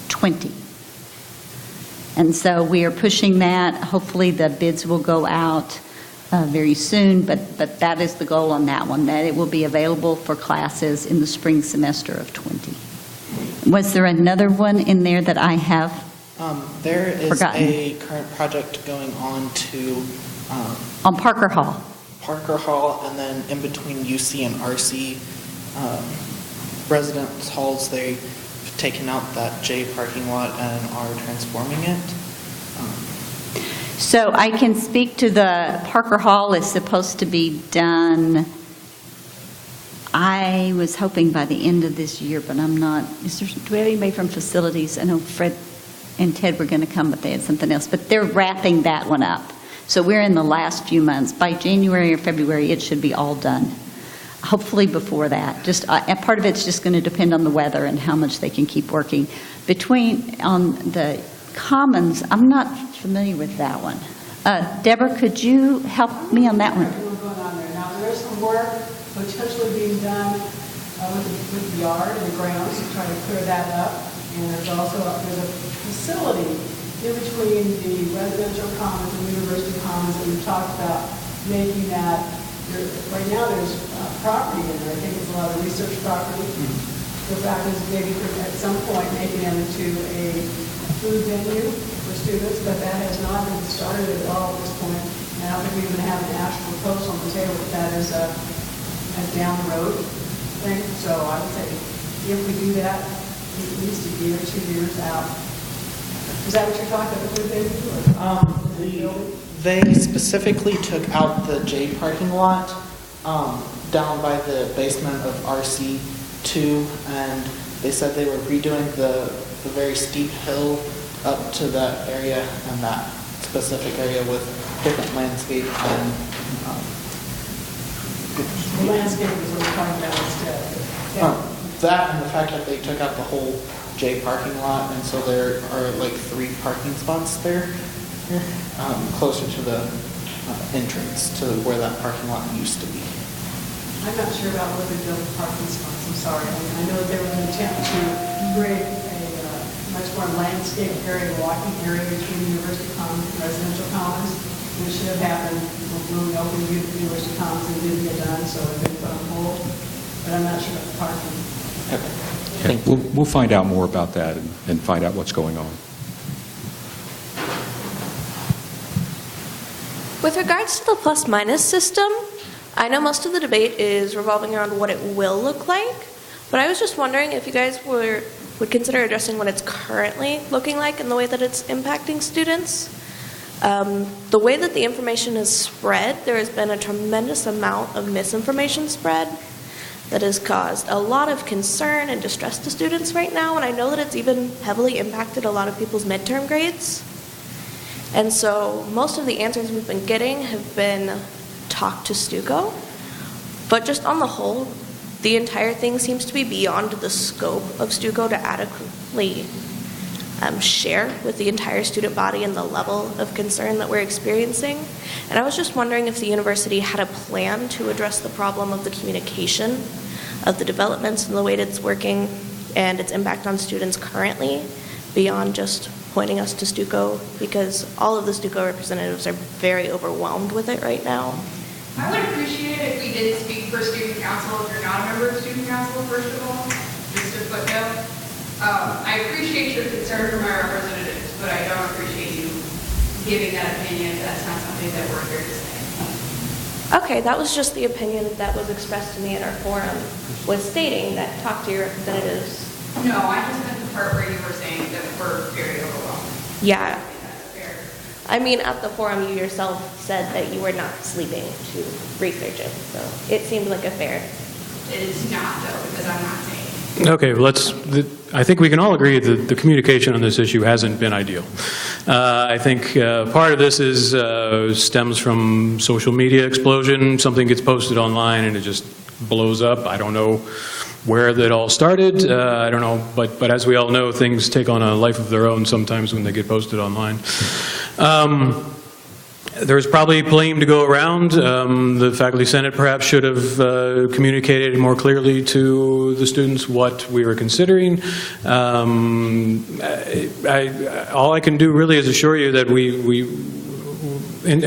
20. And so we are pushing that. Hopefully the bids will go out very soon, but that is the goal on that one, that it will be available for classes in the spring semester of 20. Was there another one in there that I have There is forgotten? a current project going on to On Parker Hall. Parker Hall, and then in between UC and RC residence halls, they've taken out that J parking lot and are transforming it. So I can speak to the Parker Hall is supposed to be done, I was hoping by the end of this year, but I'm not. Do we have anybody from facilities? I know Fred and Ted were going to come, but they had something else. But they're wrapping that one up. So we're in the last few months. By January or February, it should be all done. Hopefully before that. Just part of it's just going to depend on the weather and how much they can keep working. On the Commons, I'm not familiar with that one. Deborah, could you help me on that one? Going on there. Now, there is some work potentially being done with the yard and the grounds to try to clear that up. And there's also a facility in between the residential commons and university commons that we've talked about making that. Right now, there's property in there. I think there's a lot of research property. The fact is maybe at some point making it into a food venue for students, but that has not been started at all at this point. And I don't think we even have an actual proposal on the table, but that is a down the road thing. So I would say if we do that, it needs to be 2 years out. Is that what you're talking about, the food venue? They specifically took out the J parking lot down by the basement of RC2, and they said they were redoing the very steep hill up to that area and that specific area with different landscape and The landscape is what we're talking about instead. that and the fact that they took out the whole J parking lot, and so there are like 3 parking spots there. Closer to the entrance to where that parking lot used to be. I'm not sure about whether they'll build parking spots, I'm sorry. I know that there was an attempt to create a much more landscape area, walking area between University Commons and residential commons, which should have happened when we opened University Commons and didn't get done, so it's been put on hold. But I'm not sure about the parking. Okay. We'll find out more about that and find out what's going on. With regards to the plus-minus system, I know most of the debate is revolving around what it will look like, but I was just wondering if you guys would consider addressing what it's currently looking like and the way that it's impacting students. The way that the information is spread, there has been a tremendous amount of misinformation spread that has caused a lot of concern and distress to students right now, and I know that it's even heavily impacted a lot of people's midterm grades. And so most of the answers we've been getting have been talk to Stuco, but just on the whole, the entire thing seems to be beyond the scope of Stuco to adequately share with the entire student body and the level of concern that we're experiencing. And I was just wondering if the university had a plan to address the problem of the communication of the developments and the way that it's working and its impact on students currently, beyond just pointing us to Stuco, because all of the Stuco representatives are very overwhelmed with it right now. I would appreciate it if we did speak for student council if you're not a member of student council, first of all, just a footnote. I appreciate your concern for my representatives, but I don't appreciate you giving that opinion. That's not something that we're here to say. Okay, that was just the opinion that was expressed to me at our forum, was stating that talk to your representatives. No, I just meant the part where you were saying that we're very overwhelmed. Yeah. I mean, at the forum, you yourself said that you were not sleeping to research it, so it seemed like a fair. It is not, though, because I'm not saying. Okay, I think we can all agree that the communication on this issue hasn't been ideal. I think part of this stems from social media explosion. Something gets posted online and it just blows up. I don't know where that all started. I don't know, but as we all know, things take on a life of their own sometimes when they get posted online. There's probably blame to go around. The Faculty Senate perhaps should have communicated more clearly to the students what we were considering. All I can do really is assure you that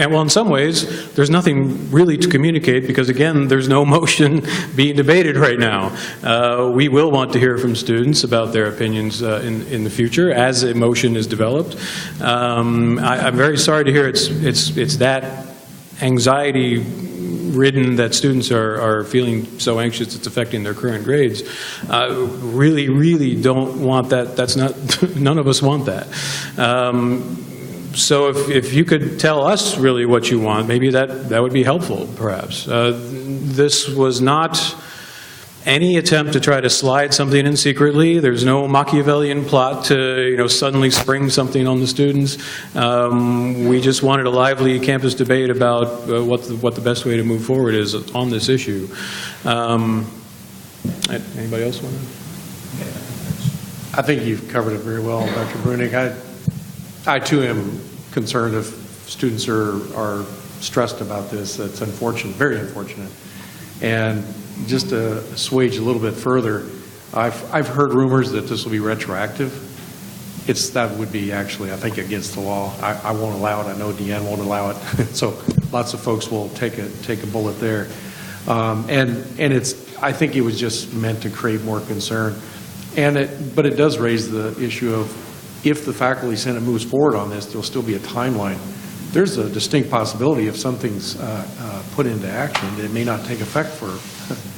well, in some ways, there's nothing really to communicate because, again, there's no motion being debated right now. We will want to hear from students about their opinions in the future as a motion is developed. I'm very sorry to hear it's that anxiety-ridden that students are feeling so anxious it's affecting their current grades. Really, really don't want that. That's not. None of us want that. So if you could tell us really what you want, maybe that would be helpful, perhaps. This was not any attempt to try to slide something in secretly. There's no Machiavellian plot to suddenly spring something on the students. We just wanted a lively campus debate about what the best way to move forward is on this issue. Anybody else want to? I think you've covered it very well, Dr. Brunig. I too am concerned if students are stressed about this. That's unfortunate, very unfortunate. And just to assuage a little bit further, I've heard rumors that this will be retroactive. That would be actually, I think, against the law. I won't allow it. I know Deanne won't allow it. So lots of folks will take a bullet there. And I think it was just meant to create more concern. But it does raise the issue of, if the Faculty Senate moves forward on this, there'll still be a timeline. There's a distinct possibility if something's put into action, that it may not take effect for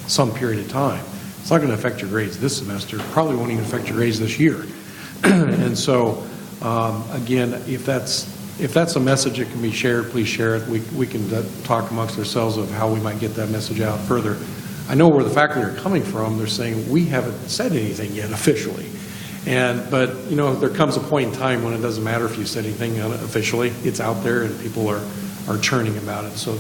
some period of time. It's not going to affect your grades this semester. Probably won't even affect your grades this year. And so, again, if that's a message that can be shared, please share it. We can talk amongst ourselves of how we might get that message out further. I know where the faculty are coming from. They're saying, we haven't said anything yet officially. But there comes a point in time when it doesn't matter if you said anything officially. It's out there and people are churning about it. So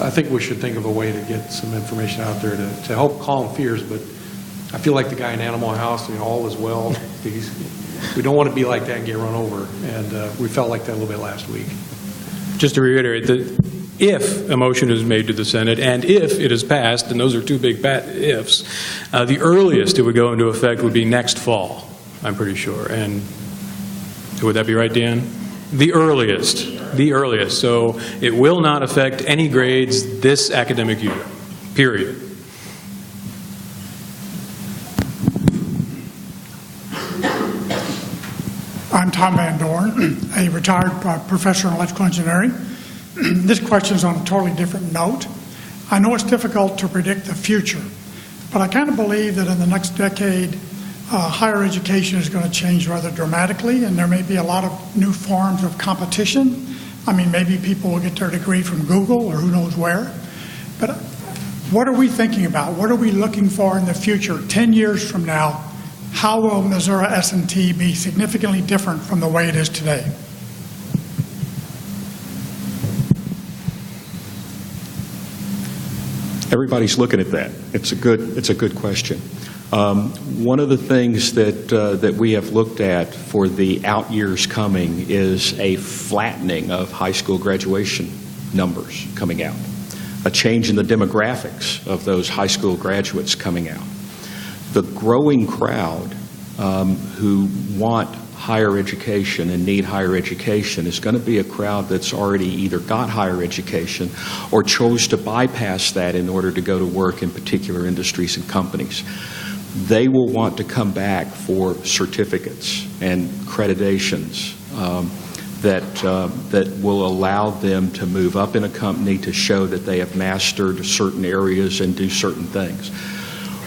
I think we should think of a way to get some information out there to help calm fears. But I feel like the guy in Animal House, all is well. We don't want to be like that and get run over. And we felt like that a little bit last week. Just to reiterate, that if a motion is made to the Senate and if it is passed, and those are two big ifs, the earliest it would go into effect would be next fall, I'm pretty sure. And would that be right, Dan? The earliest. So it will not affect any grades this academic year, period. I'm Tom Van Dorn, a retired professor in electrical engineering. This question is on a totally different note. I know it's difficult to predict the future, but I kind of believe that in the next decade, higher education is going to change rather dramatically, and there may be a lot of new forms of competition. I mean, maybe people will get their degree from Google or who knows where. But what are we thinking about? What are we looking for in the future? 10 years from now, how will Missouri S&T be significantly different from the way it is today? Everybody's looking at that. It's a good question. One of the things that we have looked at for the out years coming is a flattening of high school graduation numbers coming out, a change in the demographics of those high school graduates coming out. The growing crowd who want higher education and need higher education is going to be a crowd that's already either got higher education or chose to bypass that in order to go to work in particular industries and companies. They will want to come back for certificates and accreditations that will allow them to move up in a company to show that they have mastered certain areas and do certain things.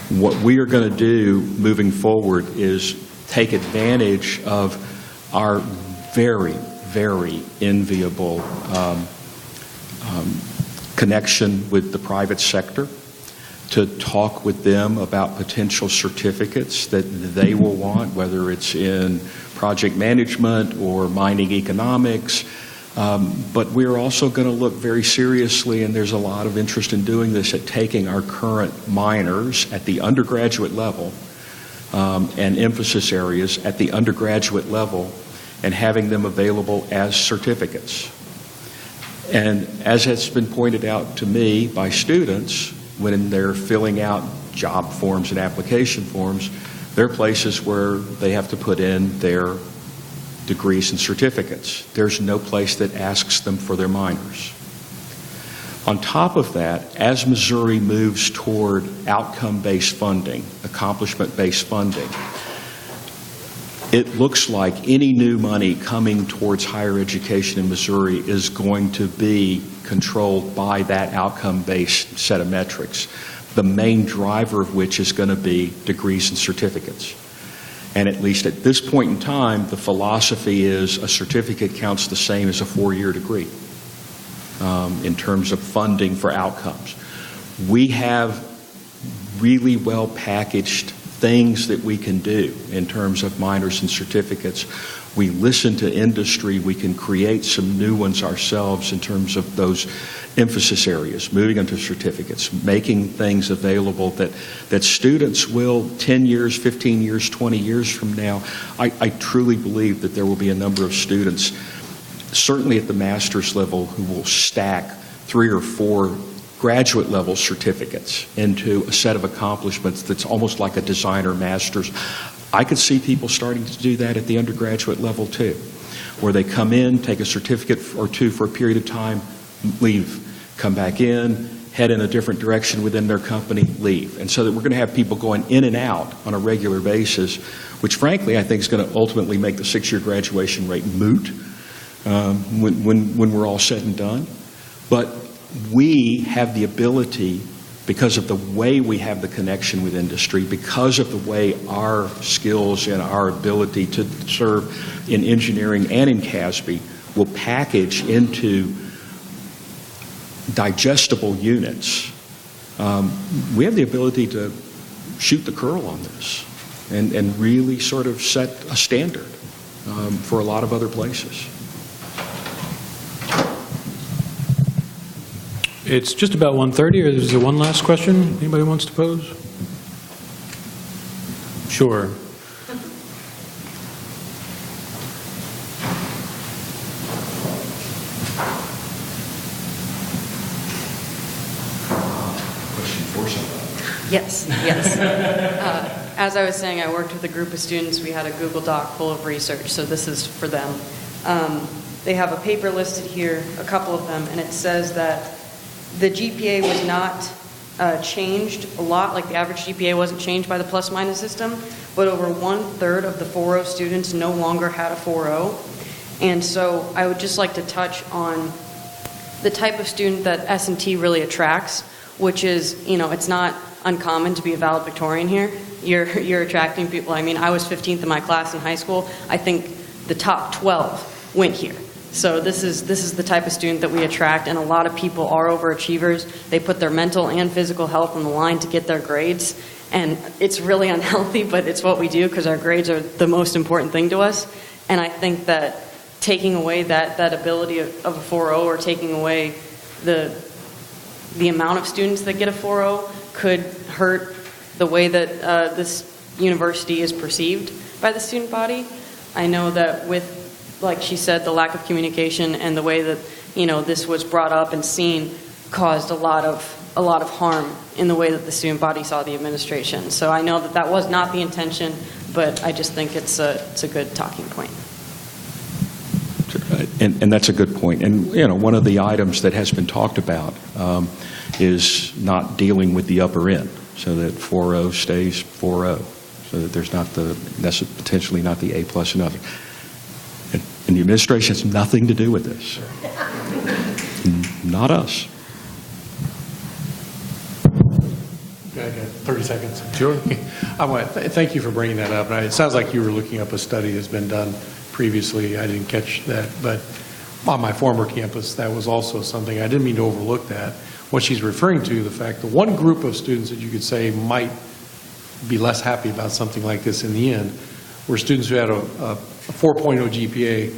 What we are going to do moving forward is take advantage of our very, very enviable connection with the private sector to talk with them about potential certificates that they will want, whether it's in project management or mining economics. But we're also going to look very seriously, and there's a lot of interest in doing this, at taking our current minors at the undergraduate level and emphasis areas at the undergraduate level and having them available as certificates. And as has been pointed out to me by students, when they're filling out job forms and application forms, there are places where they have to put in their degrees and certificates. There's no place that asks them for their minors. On top of that, as Missouri moves toward outcome-based funding, accomplishment-based funding, it looks like any new money coming towards higher education in Missouri is going to be controlled by that outcome-based set of metrics, the main driver of which is going to be degrees and certificates. And at least at this point in time, the philosophy is a certificate counts the same as a four-year degree in terms of funding for outcomes. We have really well packaged things that we can do in terms of minors and certificates. We listen to industry. We can create some new ones ourselves in terms of those emphasis areas, moving into certificates, making things available that students will 10 years, 15 years, 20 years from now. I truly believe that there will be a number of students, certainly at the master's level, who will stack 3 or 4 graduate level certificates into a set of accomplishments that's almost like a designer master's. I could see people starting to do that at the undergraduate level too, where they come in, take a certificate or two for a period of time, leave, come back in, head in a different direction within their company, leave. And so that we're going to have people going in and out on a regular basis, which frankly I think is going to ultimately make the 6-year graduation rate moot when we're all said and done. But we have the ability, because of the way we have the connection with industry, because of the way our skills and our ability to serve in engineering and in CASB will package into digestible units, we have the ability to shoot the curl on this and really sort of set a standard for a lot of other places. It's just about 1:30, or is there one last question anybody wants to pose? Sure. Yes. As I was saying, I worked with a group of students. We had a Google Doc full of research, so this is for them. They have a paper listed here, a couple of them, and it says that the GPA was not changed a lot, like the average GPA wasn't changed by the plus-minus system, but over 1/3 of the 4.0 students no longer had a 4.0. And so I would just like to touch on the type of student that S&T really attracts, which is, it's not uncommon to be a valedictorian here. you're attracting people. I mean, I was 15th in my class in high school. I think the top 12 went here. So this is the type of student that we attract, and a lot of people are overachievers. They put their mental and physical health on the line to get their grades, and it's really unhealthy, but it's what we do because our grades are the most important thing to us. And I think that taking away that ability of a 4.0 or taking away the amount of students that get a 4.0 could hurt the way that this university is perceived by the student body. I know that with, like she said, the lack of communication and the way that, you know, this was brought up and seen caused a lot of harm in the way that the student body saw the administration. So I know that was not the intention, but I just think it's a good talking point. And that's a good point. And, you know, one of the items that has been talked about is not dealing with the upper end, so that 4.0 stays 4.0, so that there's not that's potentially not the A+ and other. And the administration has nothing to do with this. Not us. I got 30 seconds. Sure. I want to thank you for bringing that up. And it sounds like you were looking up a study that's been done previously. I didn't catch that, but on my former campus, that was also something. I didn't mean to overlook that. What she's referring to, the fact that one group of students that you could say might be less happy about something like this in the end were students who had a 4.0 GPA.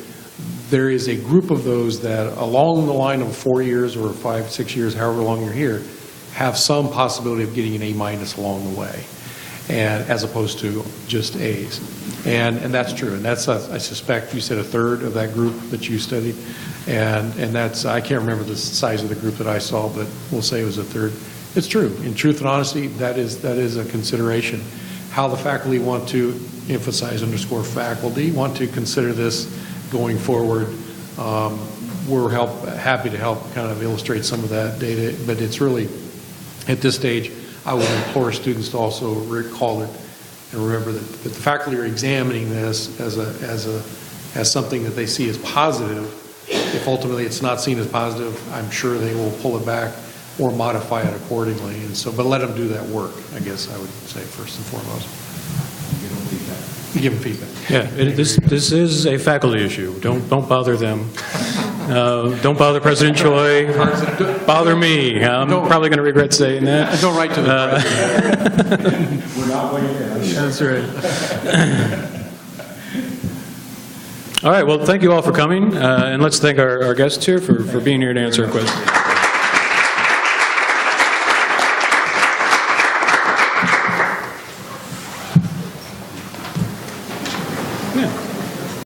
There is a group of those that along the line of 4 years or 5, 6 years, however long you're here, have some possibility of getting an A- along the way, and as opposed to just A's. And that's true. And that's, I suspect you said a third of that group that you studied. And that's, I can't remember the size of the group that I saw, but we'll say it was a third. It's true. In truth and honesty, that is a consideration. How the faculty want to emphasize _faculty, want to consider this going forward. We're happy to help kind of illustrate some of that data, but it's really, at this stage, I would implore students to also recall it and remember that the faculty are examining this as something that they see as positive. If ultimately it's not seen as positive, I'm sure they will pull it back or modify it accordingly. And so, but let them do that work, I guess I would say first and foremost. Give them feedback. Yeah, this is a faculty issue. Don't bother them. Don't bother President Choi. Bother me. I'm probably going to regret saying that. Don't write to the president. We're not waiting in. That's right. All right. Well, thank you all for coming, and let's thank our guests here for being here to answer our questions.